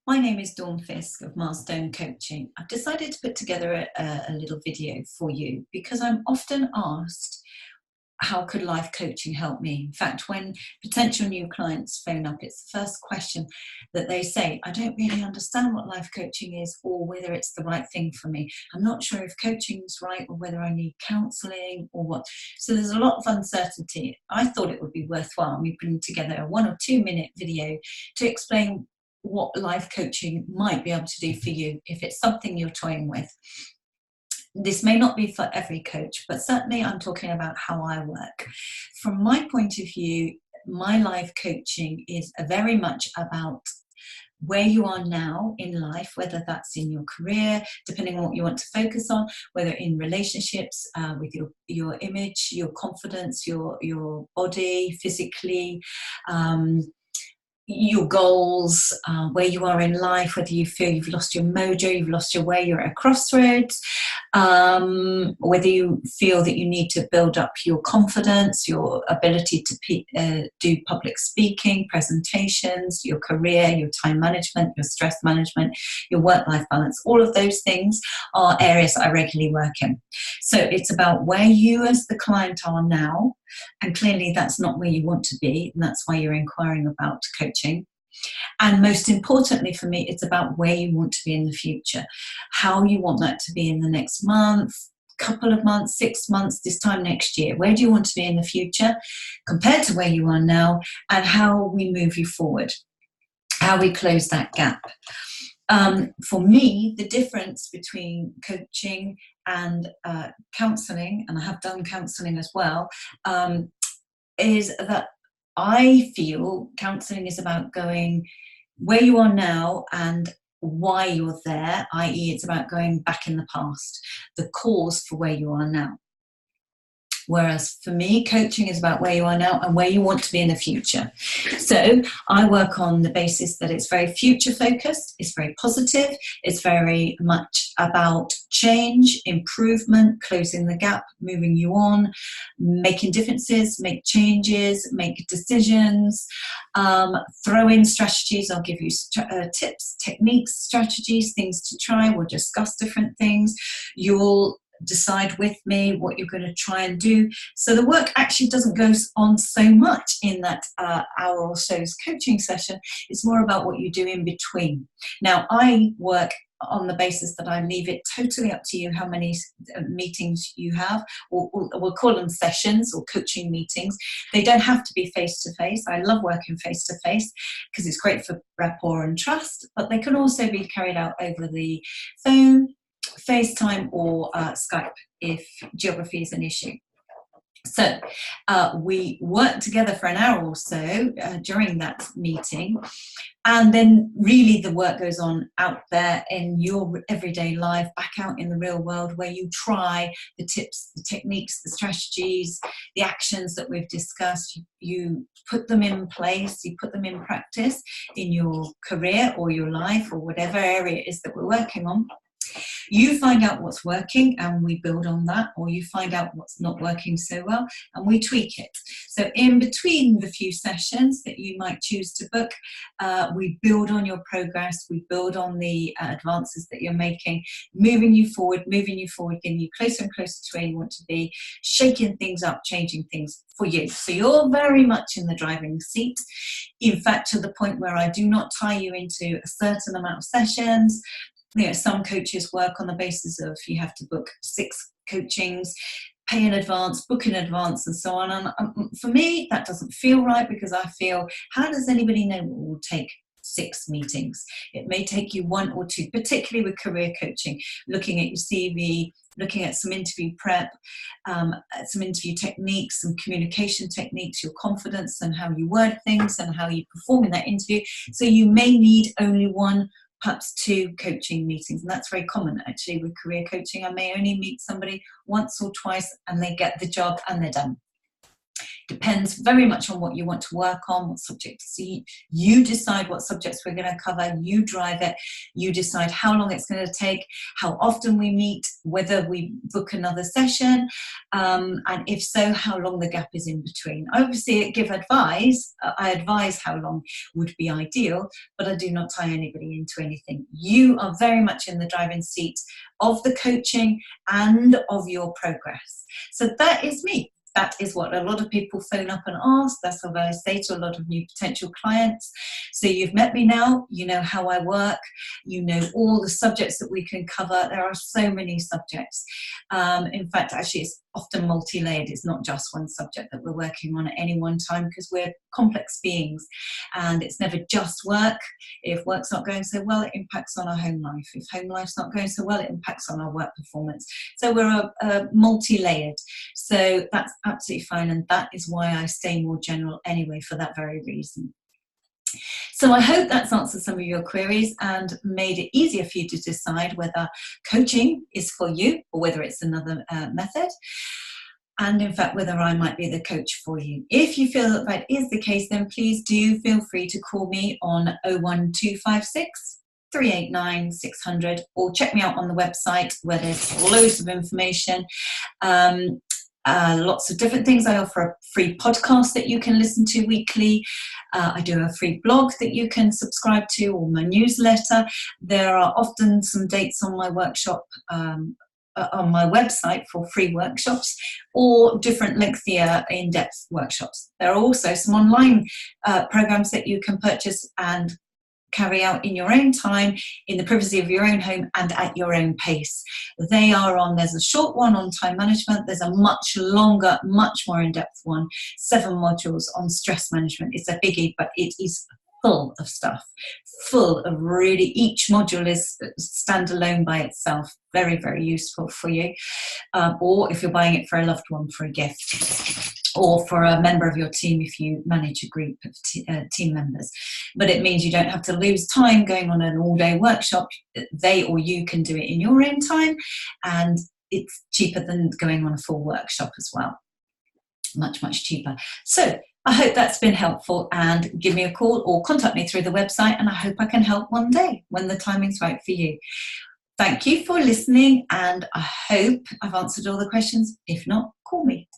My name is Dawn Fiske of Milestone Coaching. I've decided to put together a little video for you because I'm often asked, how could life coaching help me? In fact, when potential new clients phone up, it's the first question that they say, I don't really understand what life coaching is or whether it's the right thing for me. I'm not sure if coaching is right or whether I need counselling or what. So there's a lot of uncertainty. I thought it would be worthwhile me putting together a 1 or 2 minute video to explain what life coaching might be able to do for you if it's something you're toying with. This may not be for every coach, but certainly I'm talking about how I work. From my point of view, my life coaching is very much about where you are now in life, whether that's in your career, depending on what you want to focus on, whether in relationships with your image, your confidence, your body, physically, your goals, where you are in life, whether you feel you've lost your mojo, you've lost your way, you're at a crossroads, whether you feel that you need to build up your confidence, your ability to do public speaking, presentations, your career, your time management, your stress management, your work-life balance. All of those things are areas I regularly work in. So it's about where you as the client are now, and clearly that's not where you want to be, and that's why you're inquiring about coaching. And most importantly for me, it's about where you want to be in the future, how you want that to be in the next month, couple of months, 6 months, this time next year. Where do you want to be in the future compared to where you are now, and how we move you forward, how we close that gap. For me, the difference between coaching and counselling, and I have done counselling as well, is that I feel counselling is about going where you are now and why you're there, i.e. it's about going back in the past, the cause for where you are now. Whereas for me, coaching is about where you are now and where you want to be in the future. So I work on the basis that it's very future focused, it's very positive, it's very much about change, improvement, closing the gap, moving you on, making differences, make changes, make decisions, throw in strategies. I'll give you tips, techniques, strategies, things to try. We'll discuss different things. You'll decide with me what you're going to try and do. So the work actually doesn't go on so much in that hour or so's coaching session. It's more about what you do in between. Now, I work on the basis that I leave it totally up to you how many meetings you have, or we'll call them sessions or coaching meetings. They don't have to be face-to-face. I love working face-to-face because it's great for rapport and trust, but they can also be carried out over the phone, FaceTime or Skype if geography is an issue. So we work together for an hour or so during that meeting, and then really the work goes on out there in your everyday life, back out in the real world, where you try the tips, the techniques, the strategies, the actions that we've discussed. You put them in place, you put them in practice in your career or your life or whatever area it is that we're working on. You find out what's working and we build on that, or you find out what's not working so well and we tweak it. So in between the few sessions that you might choose to book, we build on your progress, we build on the advances that you're making, moving you forward, getting you closer and closer to where you want to be, shaking things up, changing things for you. So you're very much in the driving seat. In fact, to the point where I do not tie you into a certain amount of sessions. You know, some coaches work on the basis of you have to book 6 coachings, pay in advance, book in advance, and so on. And for me, that doesn't feel right, because I feel, how does anybody know what will take 6 meetings? It may take you 1 or 2, particularly with career coaching, looking at your CV, looking at some interview prep, some interview techniques, some communication techniques, your confidence and how you word things and how you perform in that interview. So you may need only 1, perhaps 2 coaching meetings, and that's very common actually with career coaching. I may only meet somebody once or twice and they get the job and they're done. Depends very much on what you want to work on, what subjects. You decide what subjects we're going to cover, you drive it, you decide how long it's going to take, how often we meet, whether we book another session, and if so, how long the gap is in between. Obviously, I advise how long would be ideal, but I do not tie anybody into anything. You are very much in the driving seat of the coaching and of your progress. So that is me. That is what a lot of people phone up and ask. That's what I say to a lot of new potential clients. So you've met me now, you know how I work, you know all the subjects that we can cover. There are so many subjects. In fact, actually, it's often multi-layered. It's not just one subject that we're working on at any one time, because we're complex beings, and it's never just work. If work's not going so well, it impacts on our home life. If home life's not going so well, it impacts on our work performance. So we're multi-layered. So that's absolutely fine, and that is why I stay more general anyway, for that very reason. So I hope that's answered some of your queries and made it easier for you to decide whether coaching is for you or whether it's another method. And in fact, whether I might be the coach for you. If you feel that that is the case, then please do feel free to call me on 01256 389 600, or check me out on the website, where there's loads of information. Lots of different things. I offer a free podcast that you can listen to weekly. I do a free blog that you can subscribe to, or my newsletter. There are often some dates on my workshop on my website for free workshops, or different lengthier in-depth workshops. There are also some online programs that you can purchase and carry out in your own time, in the privacy of your own home and at your own pace. There's a short one on time management, there's a much longer, much more in-depth one, 7 modules on stress management. It's a biggie, but it is full of stuff, full of really, each module is standalone by itself, very, very useful for you, or if you're buying it for a loved one for a gift, or for a member of your team if you manage a group of team members. But it means you don't have to lose time going on an all-day workshop. They or you can do it in your own time, and it's cheaper than going on a full workshop as well. Much, much cheaper. So I hope that's been helpful, and give me a call or contact me through the website, and I hope I can help one day when the timing's right for you. Thank you for listening, and I hope I've answered all the questions. If not, call me.